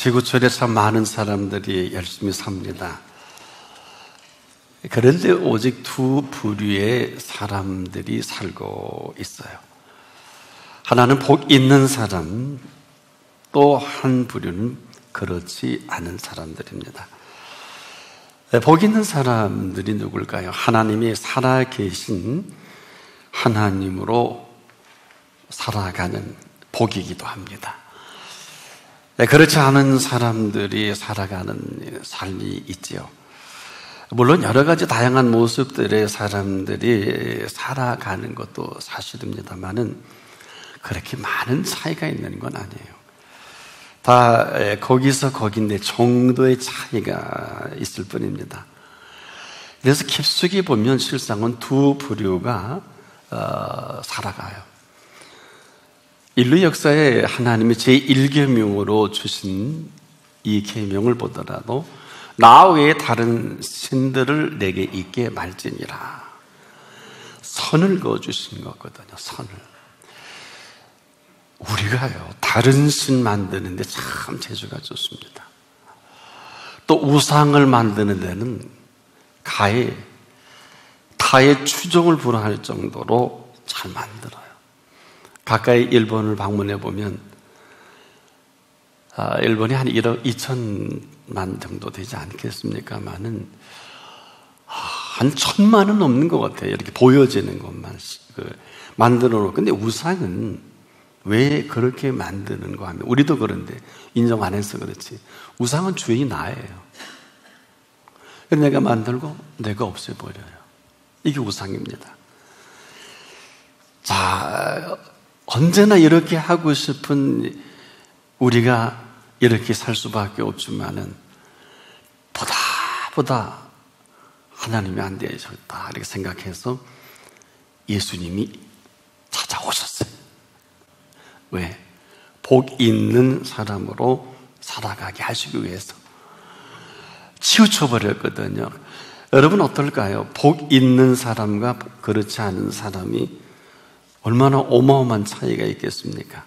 지구촌에 참 많은 사람들이 열심히 삽니다. 그런데 오직 두 부류의 사람들이 살고 있어요. 하나는 복 있는 사람, 또 한 부류는 그렇지 않은 사람들입니다. 복 있는 사람들이 누굴까요? 하나님이 살아계신 하나님으로 살아가는 복이기도 합니다. 그렇지 않은 사람들이 살아가는 삶이 있지요. 물론 여러 가지 다양한 모습들의 사람들이 살아가는 것도 사실입니다만은 그렇게 많은 차이가 있는 건 아니에요. 다 거기서 거긴데 정도의 차이가 있을 뿐입니다. 그래서 깊숙이 보면 실상은 두 부류가 살아가요. 인류 역사에 하나님이 제1계명으로 주신 이 계명을 보더라도 나 외에 다른 신들을 내게 있게 말지니라. 선을 그어주신 거거든요. 선을. 우리가요, 다른 신 만드는데 참 재주가 좋습니다. 또 우상을 만드는 데는 타의 추종을 불허할 정도로 잘 만들어요. 가까이 일본을 방문해 보면 일본이 한 1억 2천만 정도 되지 않겠습니까만은 한 1,000만은 넘는 것 같아요. 이렇게 보여지는 것만 만들어 놓고. 근데 우상은 왜 그렇게 만드는가 하면, 우리도 그런데 인정 안 해서 그렇지, 우상은 주인이 나예요. 내가 만들고 내가 없애버려요. 이게 우상입니다. 자, 언제나 이렇게 하고 싶은 우리가 이렇게 살 수밖에 없지만은 보다 하나님이 안 되셨다 이렇게 생각해서 예수님이 찾아오셨어요. 왜? 복 있는 사람으로 살아가게 하시기 위해서 치우쳐버렸거든요. 여러분 어떨까요? 복 있는 사람과 그렇지 않은 사람이 얼마나 어마어마한 차이가 있겠습니까?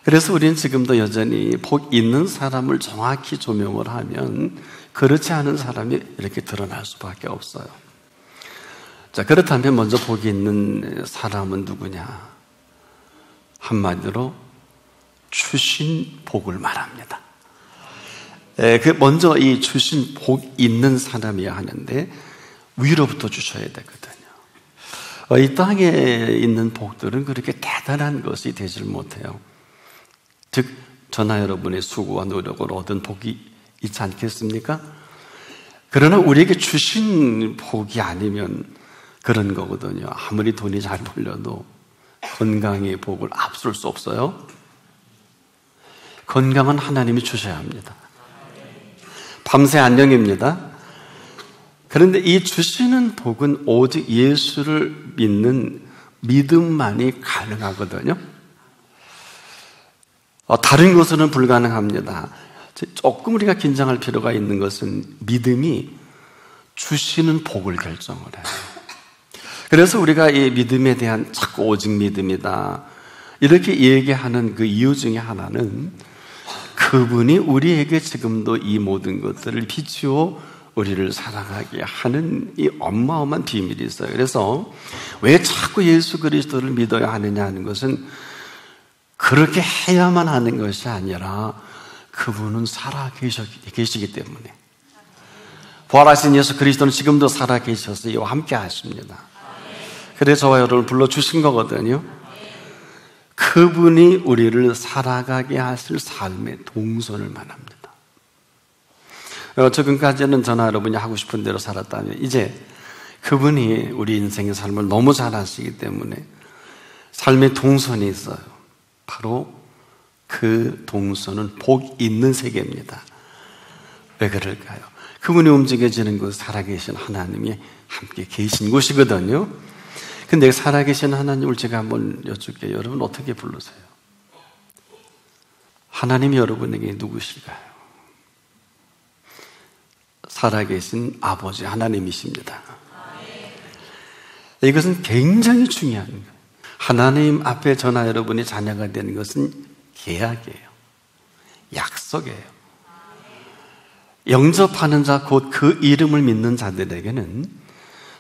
그래서 우리는 지금도 여전히 복 있는 사람을 정확히 조명을 하면 그렇지 않은 사람이 이렇게 드러날 수밖에 없어요. 자, 그렇다면 먼저 복이 있는 사람은 누구냐? 한마디로 주신 복을 말합니다. 먼저 이 주신 복 있는 사람이야 하는데 위로부터 주셔야 되거든요. 이 땅에 있는 복들은 그렇게 대단한 것이 되질 못해요. 즉 저나 여러분의 수고와 노력으로 얻은 복이 있지 않겠습니까? 그러나 우리에게 주신 복이 아니면 그런 거거든요. 아무리 돈이 잘 벌려도 건강의 복을 앞설 수 없어요. 건강은 하나님이 주셔야 합니다. 밤새 안녕입니다. 그런데 이 주시는 복은 오직 예수를 믿는 믿음만이 가능하거든요. 다른 것은 불가능합니다. 조금 우리가 긴장할 필요가 있는 것은 믿음이 주시는 복을 결정을 해요. 그래서 우리가 이 믿음에 대한 자꾸 오직 믿음이다 이렇게 얘기하는 그 이유 중에 하나는 그분이 우리에게 지금도 이 모든 것들을 비추어 우리를 살아가게 하는 이 어마어마한 비밀이 있어요. 그래서 왜 자꾸 예수 그리스도를 믿어야 하느냐 하는 것은 그렇게 해야만 하는 것이 아니라 그분은 살아 계시기 때문에, 부활하신 예수 그리스도는 지금도 살아 계셔서 이와 함께 하십니다. 그래서 저와 여러분을 불러주신 거거든요. 그분이 우리를 살아가게 하실 삶의 동선을 말합니다. 지금까지는 저나 여러분이 하고 싶은 대로 살았다면 이제 그분이 우리 인생의 삶을 너무 잘 아시기 때문에 삶의 동선이 있어요. 바로 그 동선은 복 있는 세계입니다. 왜 그럴까요? 그분이 움직여지는 곳, 살아계신 하나님이 함께 계신 곳이거든요. 근데 살아계신 하나님을 제가 한번 여쭙게요. 여러분 어떻게 부르세요? 하나님이 여러분에게 누구실까요? 살아계신 아버지 하나님이십니다. 이것은 굉장히 중요한 거예요. 하나님 앞에 저나 여러분이 자녀가 되는 것은 계약이에요. 약속이에요. 영접하는 자, 곧 그 이름을 믿는 자들에게는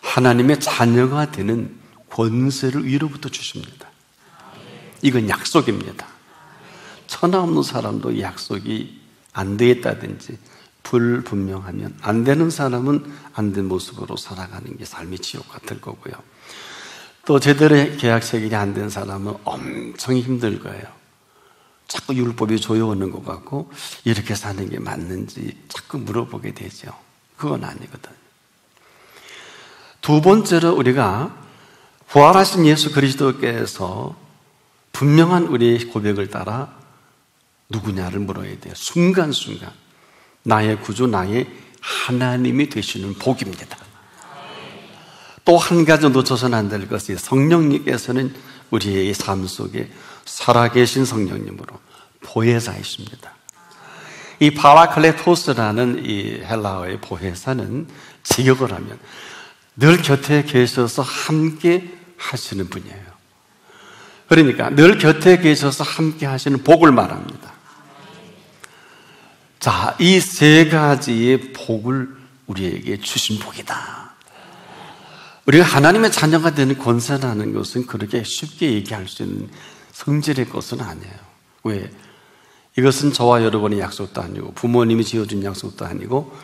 하나님의 자녀가 되는 권세를 위로부터 주십니다. 이건 약속입니다. 천하 없는 사람도 이 약속이 안 되겠다든지 불분명하면 안 되는 사람은 안 된 모습으로 살아가는 게 삶의 지옥 같을 거고요. 또 제대로 계약 체결이 안 된 사람은 엄청 힘들 거예요. 자꾸 율법이 조여오는 것 같고 이렇게 사는 게 맞는지 자꾸 물어보게 되죠. 그건 아니거든요. 두 번째로 우리가 부활하신 예수 그리스도께서 분명한 우리의 고백을 따라 누구냐를 물어야 돼요. 순간순간 나의 구주, 나의 하나님이 되시는 복입니다. 또 한 가지 놓쳐서는 안 될 것이 성령님께서는 우리의 삶 속에 살아계신 성령님으로 보혜사이십니다. 이 파라클레토스라는 이 헬라어의 보혜사는 직역을 하면 늘 곁에 계셔서 함께 하시는 분이에요. 그러니까 늘 곁에 계셔서 함께 하시는 복을 말합니다. 자, 이 세 가지의 복을 우리에게 주신 복이다. 우리가 하나님의 자녀가 되는 권세라는 것은 그렇게 쉽게 얘기할 수 있는 성질의 것은 아니에요. 왜? 이것은 저와 여러분의 약속도 아니고 부모님이 지어준 약속도 아니고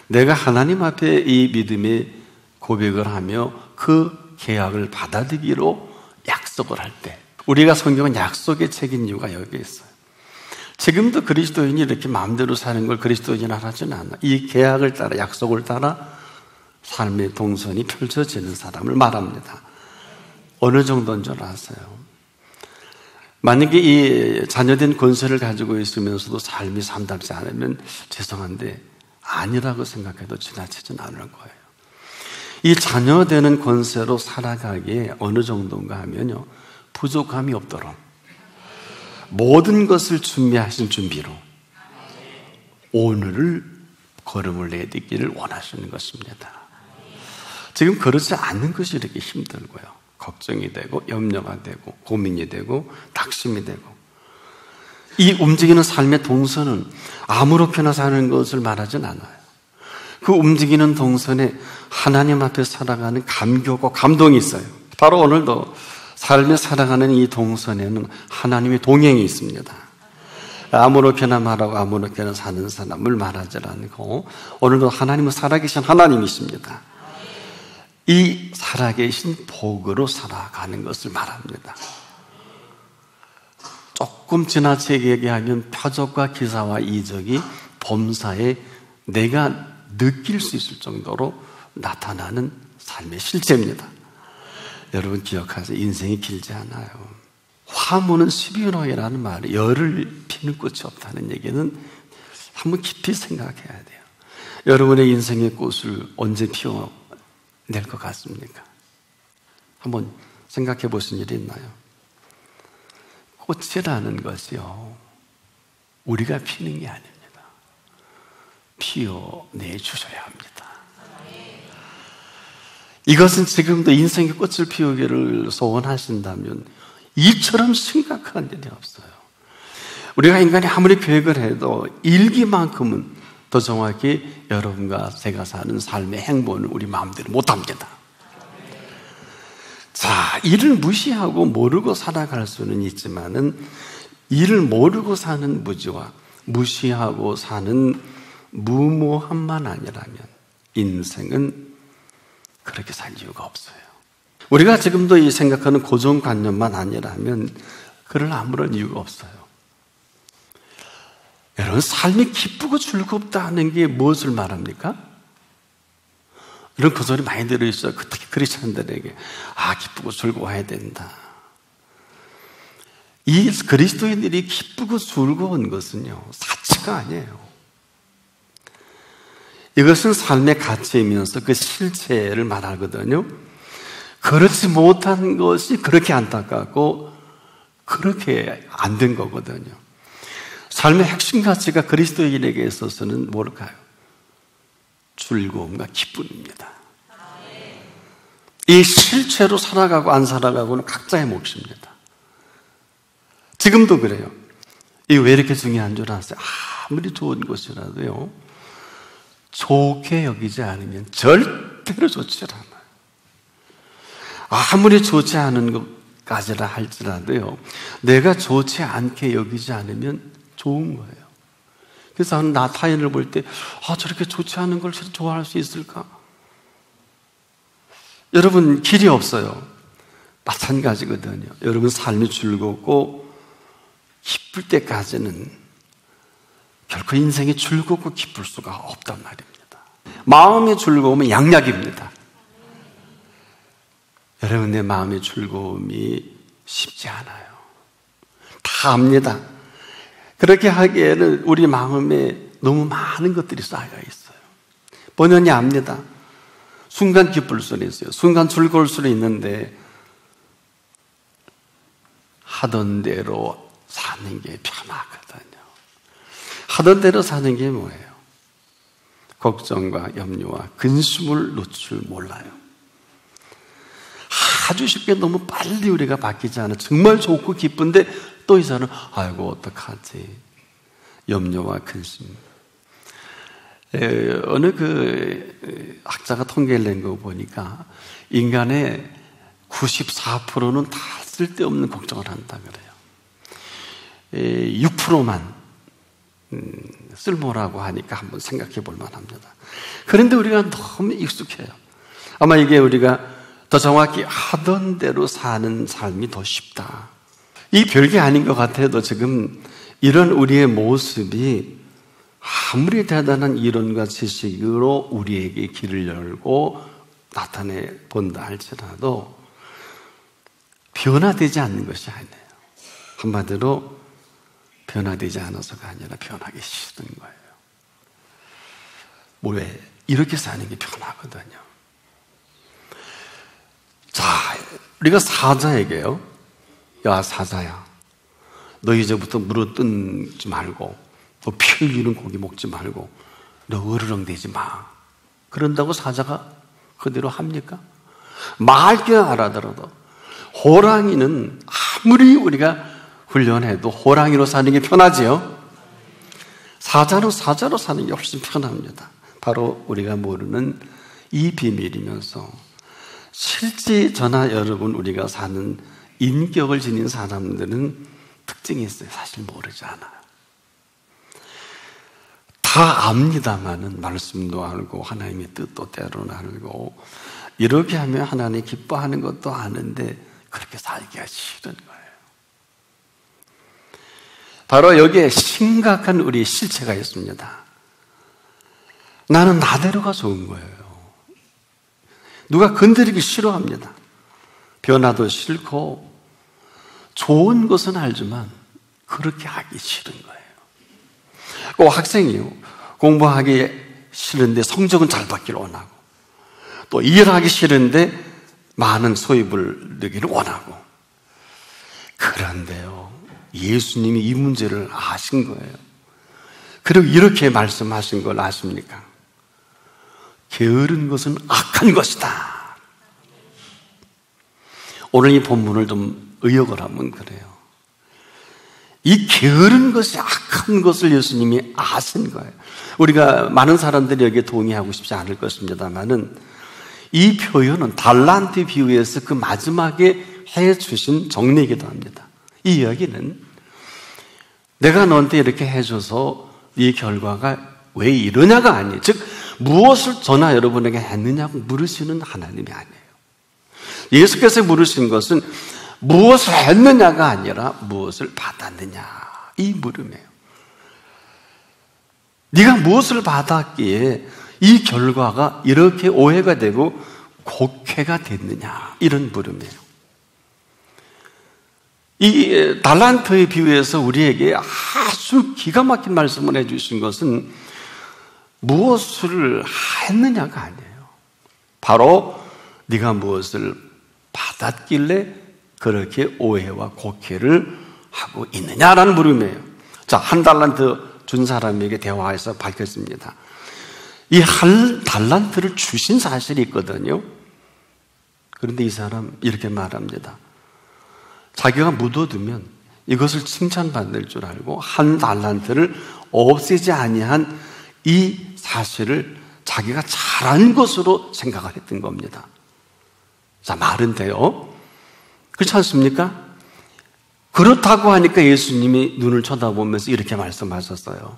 내가 하나님 앞에 이 믿음의 고백을 하며 그 계약을 받아들이기로 약속을 할 때 우리가 성경은 약속의 책인 이유가 여기에 있어요. 지금도 그리스도인이 이렇게 마음대로 사는 걸 그리스도인이라 하지는 않아. 이 계약을 따라 약속을 따라 삶의 동선이 펼쳐지는 사람을 말합니다. 어느 정도인 줄 아세요? 만약에 이 자녀된 권세를 가지고 있으면서도 삶이 삼답지 않으면 죄송한데 아니라고 생각해도 지나치진 않을 거예요. 이 자녀되는 권세로 살아가기에 어느 정도인가 하면요, 부족함이 없도록 모든 것을 준비하신 준비로 오늘을 걸음을 내딛기를 원하시는 것입니다. 지금 그렇지 않는 것이 이렇게 힘들고요, 걱정이 되고 염려가 되고 고민이 되고 낙심이 되고, 이 움직이는 삶의 동선은 아무렇게나 사는 것을 말하진 않아요. 그 움직이는 동선에 하나님 앞에 살아가는 감격과 감동이 있어요. 바로 오늘도 삶에 살아가는 이 동선에는 하나님의 동행이 있습니다. 아무렇게나 말하고 아무렇게나 사는 사람을 말하지 않고 오늘도 하나님은 살아계신 하나님이십니다. 이 살아계신 복으로 살아가는 것을 말합니다. 조금 지나치게 얘기하면 표적과 기사와 이적이 범사에 내가 느낄 수 있을 정도로 나타나는 삶의 실제입니다. 여러분 기억하세요. 인생이 길지 않아요. 화무는 12호이라는 말, 열을 피는 꽃이 없다는 얘기는 한번 깊이 생각해야 돼요. 여러분의 인생의 꽃을 언제 피워낼 것 같습니까? 한번 생각해 보신 일이 있나요? 꽃이라는 것이요, 우리가 피는 게 아닙니다. 피워내 주셔야 합니다. 이것은 지금도 인생의 꽃을 피우기를 소원하신다면 이처럼 심각한 일이 없어요. 우리가 인간이 아무리 계획을 해도 일기만큼은 더 정확히 여러분과 제가 사는 삶의 행보는 우리 마음대로 못합니다. 자, 이를 무시하고 모르고 살아갈 수는 있지만은 이를 모르고 사는 무지와 무시하고 사는 무모함만 아니라면 인생은 그렇게 살 이유가 없어요. 우리가 지금도 이 생각하는 고정관념만 아니라면 그럴 아무런 이유가 없어요. 여러분, 삶이 기쁘고 즐겁다는 게 무엇을 말합니까? 이런 그 소리 많이 들어있어요. 특히 크리스천들에게. 기쁘고 즐거워야 된다. 이 그리스도인들이 기쁘고 즐거운 것은요, 사치가 아니에요. 이것은 삶의 가치이면서 그 실체를 말하거든요. 그렇지 못한 것이 그렇게 안타깝고 그렇게 안 된 거거든요. 삶의 핵심 가치가 그리스도인에게 있어서는 뭘까요? 즐거움과 기쁨입니다. 이 실체로 살아가고 안 살아가고는 각자의 몫입니다. 지금도 그래요. 이게 왜 이렇게 중요한 줄 아세요? 아무리 좋은 것이라도요, 좋게 여기지 않으면 절대로 좋지 않아요. 아무리 좋지 않은 것까지라 할지라도요, 내가 좋지 않게 여기지 않으면 좋은 거예요. 그래서 나 타인을 볼 때, 저렇게 좋지 않은 걸 좋아할 수 있을까? 여러분, 길이 없어요. 마찬가지거든요. 여러분 삶이 즐겁고 기쁠 때까지는 결코 인생이 즐겁고 기쁠 수가 없단 말입니다. 마음의 즐거움은 양약입니다. 여러분의 마음의 즐거움이 쉽지 않아요. 다 압니다. 그렇게 하기에는 우리 마음에 너무 많은 것들이 쌓여 있어요. 본연이 압니다. 순간 기쁠 수는 있어요. 순간 즐거울 수는 있는데 하던 대로 사는 게 편하거든요. 하던 대로 사는 게 뭐예요? 걱정과 염려와 근심을 놓을 줄 몰라요. 아주 쉽게 너무 빨리 우리가 바뀌지 않아. 정말 좋고 기쁜데 또 이 사람은 아이고 어떡하지? 염려와 근심. 어느 학자가 통계를 낸 거 보니까 인간의 94%는 다 쓸데없는 걱정을 한다 그래요. 6%만 쓸모라고 하니까 한번 생각해 볼 만합니다. 그런데 우리가 너무 익숙해요. 아마 이게 우리가 더 정확히 하던 대로 사는 삶이 더 쉽다. 이 별게 아닌 것 같아도 지금 이런 우리의 모습이 아무리 대단한 이론과 지식으로 우리에게 길을 열고 나타내 본다 할지라도 변화되지 않는 것이 아니에요. 한마디로 변화되지 않아서가 아니라 변하기 싫은 거예요. 왜? 이렇게 사는 게 편하거든요. 자, 우리가 사자에게요, 야 사자야, 너 이제부터 물어뜯지 말고 너 피 흘리는 고기 먹지 말고 너 으르렁대지 마. 그런다고 사자가 그대로 합니까? 말 줄 알아더라도 호랑이는 아무리 우리가 훈련해도 호랑이로 사는 게 편하지요? 사자로 사는 게 훨씬 편합니다. 바로 우리가 모르는 이 비밀이면서 실제 저나 여러분 우리가 사는 인격을 지닌 사람들은 특징이 있어요. 사실 모르지 않아요. 다 압니다마는 말씀도 알고 하나님의 뜻도 때로는 알고 이렇게 하면 하나님 기뻐하는 것도 아는데 그렇게 살기가 싫은 거예요. 바로 여기에 심각한 우리의 실체가 있습니다. 나는 나대로가 좋은 거예요. 누가 건드리기 싫어합니다. 변화도 싫고 좋은 것은 알지만 그렇게 하기 싫은 거예요. 꼭 학생이요, 공부하기 싫은데 성적은 잘 받기를 원하고 또 일하기 싫은데 많은 소입을 내기를 원하고. 그런데요, 예수님이 이 문제를 아신 거예요. 그리고 이렇게 말씀하신 걸 아십니까? 게으른 것은 악한 것이다. 오늘 이 본문을 좀 의역을 하면 그래요. 이 게으른 것이 악한 것을 예수님이 아신 거예요. 우리가 많은 사람들이 여기에 동의하고 싶지 않을 것입니다만은 이 표현은 달란트 비유에서 그 마지막에 해주신 정리이기도 합니다. 이 이야기는 내가 너한테 이렇게 해줘서 이 결과가 왜 이러냐가 아니에요. 즉 무엇을 저나 여러분에게 했느냐고 물으시는 하나님이 아니에요. 예수께서 물으신 것은 무엇을 했느냐가 아니라 무엇을 받았느냐, 이 물음이에요. 네가 무엇을 받았기에 이 결과가 이렇게 오해가 되고 곡해가 됐느냐, 이런 물음이에요. 이 달란트의 비유에서 우리에게 아주 기가 막힌 말씀을 해주신 것은 무엇을 했느냐가 아니에요. 바로 네가 무엇을 받았길래 그렇게 오해와 곡해를 하고 있느냐라는 물음이에요. 자, 한 달란트 준 사람에게 대화에서 밝혔습니다. 이 한 달란트를 주신 사실이 있거든요. 그런데 이 사람 이렇게 말합니다. 자기가 묻어두면 이것을 칭찬받을 줄 알고 한 달란트를 없애지 아니한 이 사실을 자기가 잘한 것으로 생각을 했던 겁니다. 자, 말은 돼요. 그렇지 않습니까? 그렇다고 하니까 예수님이 눈을 쳐다보면서 이렇게 말씀하셨어요.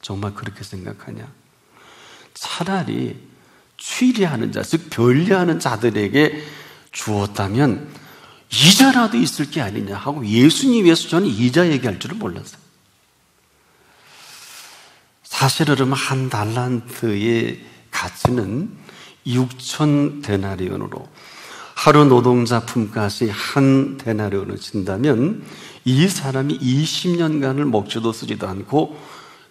정말 그렇게 생각하냐? 차라리 취리하는 자, 즉 변리하는 자들에게 주었다면 이자라도 있을 게 아니냐 하고 예수님께서 저는 이자 얘기할 줄은 몰랐어요. 사실은 한 달란트의 가치는 6천 데나리온으로, 하루 노동자 품값이 한 데나리온을 친다면 이 사람이 20년간을 먹지도 쓰지도 않고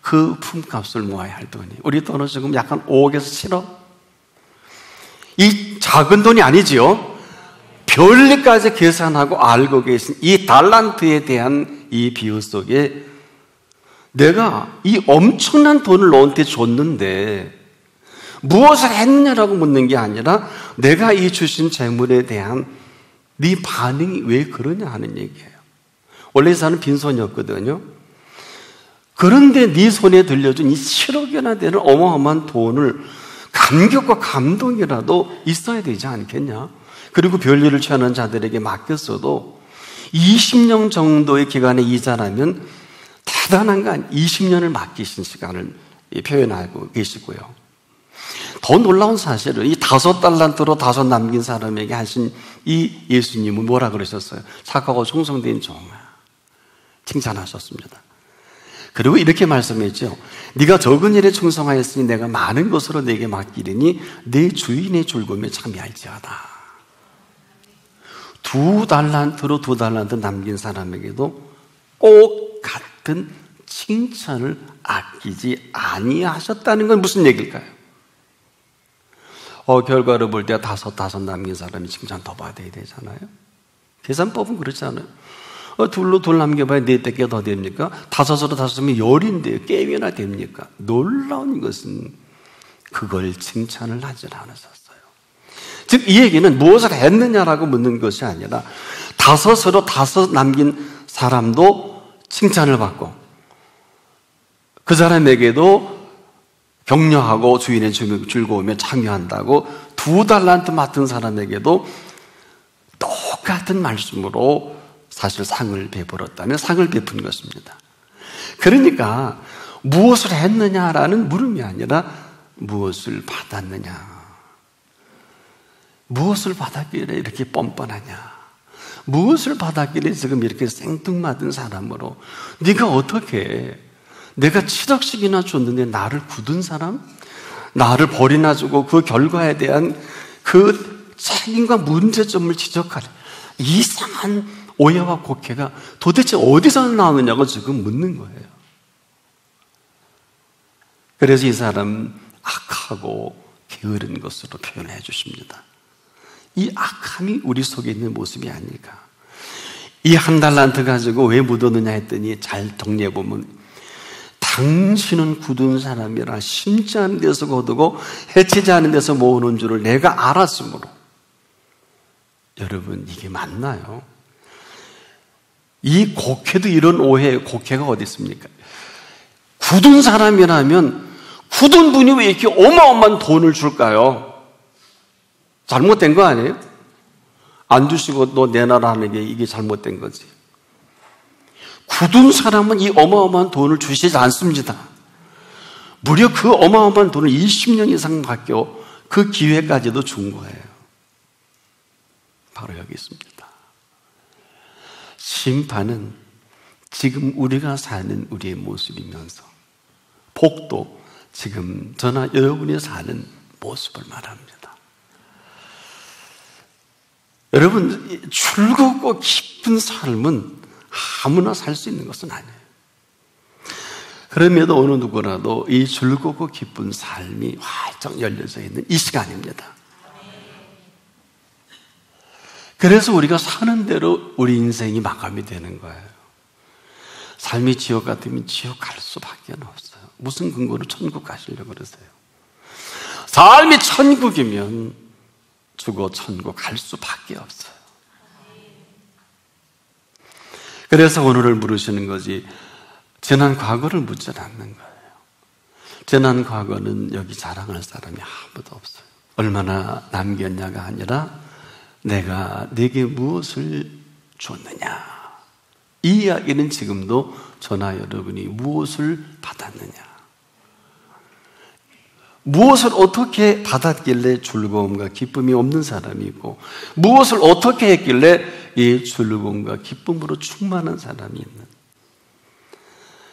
그 품값을 모아야 할 돈이, 우리 돈은 지금 약간 5억에서 7억? 이 작은 돈이 아니지요. 별리까지 계산하고 알고 계신 이 달란트에 대한 이 비유 속에 내가 이 엄청난 돈을 너한테 줬는데 무엇을 했느냐라고 묻는 게 아니라 내가 이 주신 재물에 대한 네 반응이 왜 그러냐 하는 얘기예요. 원래 이 사람은 빈손이었거든요. 그런데 네 손에 들려준 이 7억이나 되는 어마어마한 돈을 감격과 감동이라도 있어야 되지 않겠냐? 그리고 별일을 취하는 자들에게 맡겼어도 20년 정도의 기간의 이자라면 대단한 건 20년을 맡기신 시간을 표현하고 계시고요. 더 놀라운 사실은 이 5달란트로 5 남긴 사람에게 하신 이 예수님은 뭐라 그러셨어요? 착하고 충성된 종아, 칭찬하셨습니다. 그리고 이렇게 말씀했죠. 네가 적은 일에 충성하였으니 내가 많은 것으로 네게 맡기리니 내 주인의 즐거움에 참여할지어다. 2달란트로 2달란트 남긴 사람에게도 꼭 같은 칭찬을 아끼지 아니하셨다는 건 무슨 얘기일까요? 결과를 볼 때 5 남긴 사람이 칭찬 더 받아야 되잖아요. 계산법은 그렇지 않아요. 2로 남겨봐야 4개 더 됩니까? 5으로 5면 10인데요. 게임이나 됩니까? 놀라운 것은 그걸 칭찬을 하지 않으셨어요. 즉, 이 얘기는 무엇을 했느냐라고 묻는 것이 아니라 5으로 5 남긴 사람도 칭찬을 받고 그 사람에게도 격려하고 주인의 즐거움에 참여한다고 2달란트 맡은 사람에게도 똑같은 말씀으로 사실 상을 베풀었다면 상을 베푼 것입니다. 그러니까 무엇을 했느냐라는 물음이 아니라 무엇을 받았느냐, 무엇을 받았길래 이렇게 뻔뻔하냐, 무엇을 받았길래 지금 이렇게 생뚱맞은 사람으로 네가 어떻게 내가 7억씩이나 줬는데 나를 굳은 사람? 나를 버리나 주고 그 결과에 대한 그 책임과 문제점을 지적하는 이상한 오해와 곡해가 도대체 어디서 나오느냐고 지금 묻는 거예요. 그래서 이 사람 악하고 게으른 것으로 표현해 주십니다. 이 악함이 우리 속에 있는 모습이 아닐까. 이 1달란트 가지고 왜 묻었느냐 했더니 잘 정리해 보면 당신은 굳은 사람이라 심지 않은 데서 거두고 해치지 않은 데서 모으는 줄을 내가 알았으므로. 여러분, 이게 맞나요? 이 곡해도 이런 오해의 곡해가 어디 있습니까? 굳은 사람이라면 굳은 분이 왜 이렇게 어마어마한 돈을 줄까요? 잘못된 거 아니에요? 안 주시고 너 내놔라 하는 게 이게 잘못된 거지. 굳은 사람은 이 어마어마한 돈을 주시지 않습니다. 무려 그 어마어마한 돈을 20년 이상 맡겨 그 기회까지도 준 거예요. 바로 여기 있습니다. 심판은 지금 우리가 사는 우리의 모습이면서 복도 지금 저나 여러분이 사는 모습을 말합니다. 여러분, 즐겁고 기쁜 삶은 아무나 살 수 있는 것은 아니에요. 그럼에도 어느 누구라도 이 즐겁고 기쁜 삶이 활짝 열려져 있는 이 시간입니다. 그래서 우리가 사는 대로 우리 인생이 마감이 되는 거예요. 삶이 지옥 같으면 지옥 갈 수밖에 없어요. 무슨 근거로 천국 가시려고 그러세요? 삶이 천국이면 죽어 천국 갈 수밖에 없어요. 그래서 오늘을 물으시는 거지 지난 과거를 묻지 않는 거예요. 지난 과거는 여기 자랑할 사람이 아무도 없어요. 얼마나 남겼냐가 아니라 내가 네게 무엇을 줬느냐. 이 이야기는 지금도 저나 여러분이 무엇을 받았느냐, 무엇을 어떻게 받았길래 즐거움과 기쁨이 없는 사람이 있고, 무엇을 어떻게 했길래 이 즐거움과 기쁨으로 충만한 사람이 있는.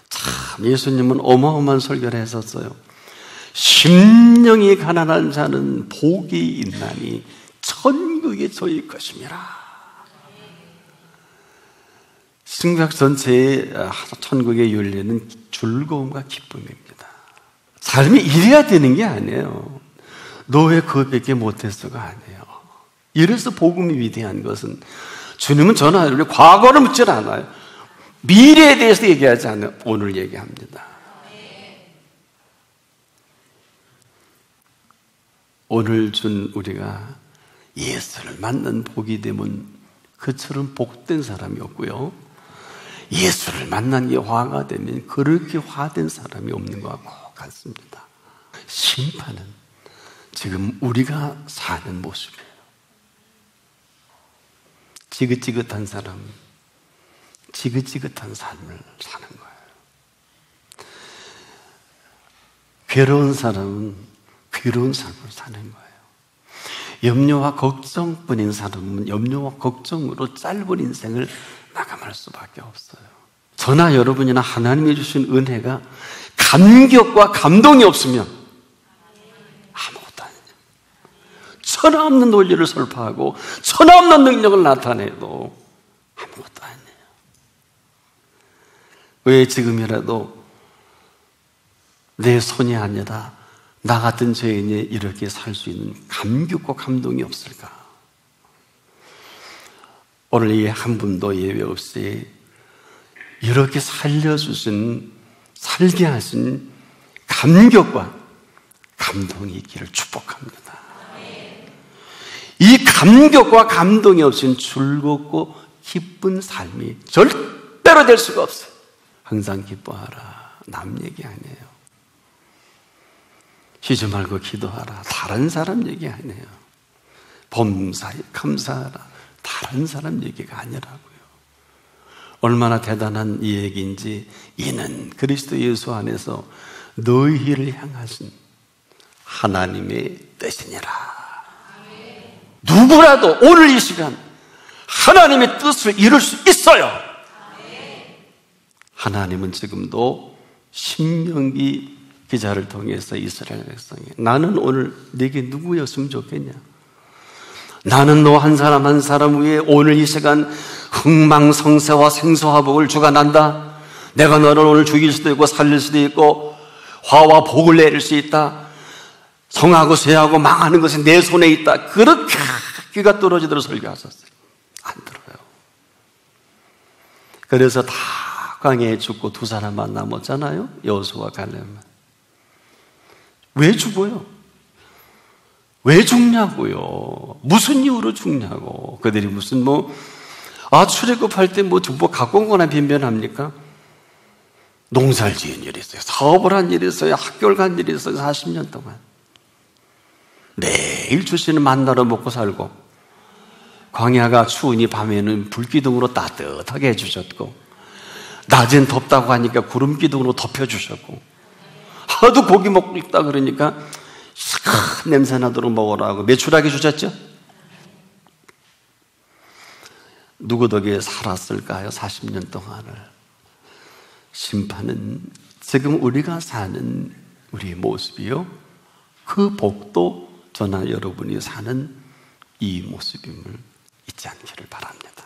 참, 예수님은 어마어마한 설교를 했었어요. 심령이 가난한 자는 복이 있나니 천국이 저희 것임이라. 신약 전체의 천국의 윤리는 즐거움과 기쁨입니다. 삶이 이래야 되는 게 아니에요. 너 왜 그것밖에 못했어가 아니에요. 이래서 복음이 위대한 것은, 주님은 저나 여러분이 과거를 묻질 않아요. 미래에 대해서 얘기하지 않아요. 오늘 얘기합니다. 오늘 준 우리가 예수를 만난 복이 되면 그처럼 복된 사람이 없고요, 예수를 만난 게 화가 되면 그렇게 화된 사람이 없는 것과 같습니다. 심판은 지금 우리가 사는 모습이에요. 지긋지긋한 사람은 지긋지긋한 삶을 사는 거예요. 괴로운 사람은 괴로운 삶을 사는 거예요. 염려와 걱정뿐인 사람은 염려와 걱정으로 짧은 인생을 마감할 수밖에 없어요. 저나 여러분이나 하나님이 주신 은혜가 감격과 감동이 없으면 아무것도 아니에요. 천하없는 논리를 설파하고 천하없는 능력을 나타내도 아무것도 아니에요. 왜 지금이라도 내 손이 아니라 나 같은 죄인이 이렇게 살 수 있는 감격과 감동이 없을까? 오늘 이 한 분도 예외 없이 이렇게 살려주신, 살게 하신 감격과 감동이 있기를 축복합니다. 이 감격과 감동이 없인 즐겁고 기쁜 삶이 절대로 될 수가 없어요. 항상 기뻐하라. 남 얘기 아니에요. 쉬지 말고 기도하라. 다른 사람 얘기 아니에요. 범사에 감사하라. 다른 사람 얘기가 아니라고요. 얼마나 대단한 이 얘기인지, 이는 그리스도 예수 안에서 너희를 향하신 하나님의 뜻이니라. 누구라도 오늘 이 시간 하나님의 뜻을 이룰 수 있어요. 하나님은 지금도 신명기 기자를 통해서 이스라엘 백성에, 나는 오늘 네게 누구였으면 좋겠냐? 나는 너 한 사람 한 사람 위에 오늘 이 시간 흥망성쇠와 생수화복을 주관한다. 내가 너를 오늘 죽일 수도 있고 살릴 수도 있고 화와 복을 내릴 수 있다. 성하고 쇠하고 망하는 것이 내 손에 있다. 그렇게 귀가 떨어지도록 설교하셨어요. 안 들어요. 그래서 다 광야에 죽고 두 사람만 남았잖아요. 여호수아와 갈렙만. 왜 죽어요? 왜 죽냐고요? 무슨 이유로 죽냐고. 그들이 무슨 출애굽할 때 갖고 온 거나 변변합니까? 농사를 지은 일이 있어요. 사업을 한 일이 있어요. 학교를 간 일이 있어요. 40년 동안. 매일 주시는 만나로 먹고 살고, 광야가 추우니 밤에는 불기둥으로 따뜻하게 해주셨고, 낮엔 덥다고 하니까 구름기둥으로 덮여주셨고, 하도 고기 먹고 있다 그러니까 시큰 냄새 나도록 먹으라고 메추라기 주셨죠? 누구 덕에 살았을까요? 40년 동안을. 심판은 지금 우리가 사는 우리의 모습이요, 그 복도 저나 여러분이 사는 이 모습임을 잊지 않기를 바랍니다.